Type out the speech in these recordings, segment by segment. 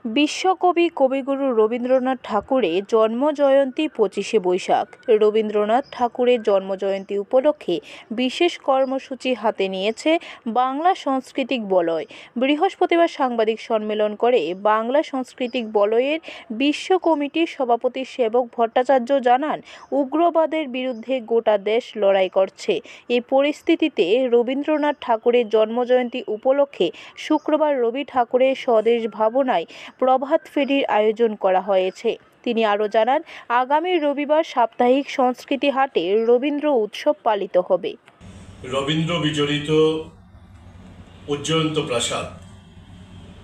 বিশ্বকবি কবিগুরু রবীন্দ্রনাথ ঠাকুরের জন্মজয়ন্তী 25শে বৈশাখ। রবীন্দ্রনাথ ঠাকুরের জন্মজয়ন্তী উপলক্ষে বিশেষ কর্মসূচি হাতে নিয়েছে বাংলা সাংস্কৃতিক বলয়। বৃহস্পতিবার সাংবাদিক সম্মেলন করে বাংলা সাংস্কৃতিক বলয়ের বিশ্ব কমিটির সভাপতি সেবক ভট্টাচার্য জানান, উগ্রবাদের বিরুদ্ধে গোটা দেশ লড়াই করছে। এই পরিস্থিতিতে রবীন্দ্রনাথ ঠাকুরের জন্মজয়ন্তী উপলক্ষে শুক্রবার রবি ঠাকুরের স্বদেশ ভাবনায় প্রভাত ফেরির আয়োজন করা হয়েছে। তিনি আরও জানান, আগামী রবিবার সাপ্তাহিক সংস্কৃতি হাটে রবীন্দ্র উৎসব পালিত হবে। রবীন্দ্র বিজড়িত উজ্জয়ন্ত প্রাসাদ,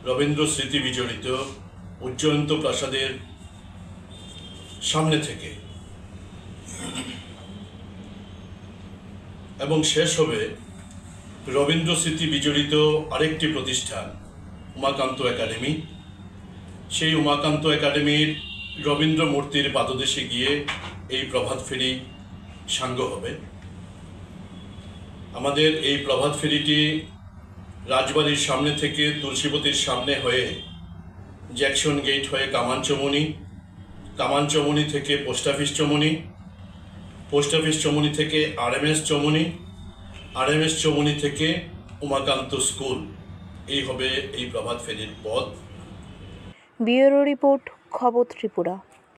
রবীন্দ্র স্মৃতি বিজড়িত উজ্জয়ন্ত প্রাসাদের সামনে থেকে এবং শেষ হবে রবীন্দ্র স্মৃতি বিজড়িত আরেকটি প্রতিষ্ঠান উমাকান্ত একাডেমি। সেই উমাকান্ত একাডেমির রবীন্দ্র মূর্তির পাদদেশে গিয়ে এই প্রভাত ফেরি সাঙ্গ হবে। আমাদের এই প্রভাত ফেরিটি রাজবাড়ির সামনে থেকে তুলসীবতীর সামনে হয়ে জ্যাকসন গেট হয়ে কামানচমনি, কামানচমনি থেকে পোস্ট অফিস চমনি, পোস্ট অফিস চমনি থেকে আরএমএস চমনি, আরএমএস চমনি থেকে উমাকান্ত স্কুল। এই হবে এই প্রভাত ফেরির পথ। ব্যুরো রিপোর্ট, খবর ত্রিপুরা।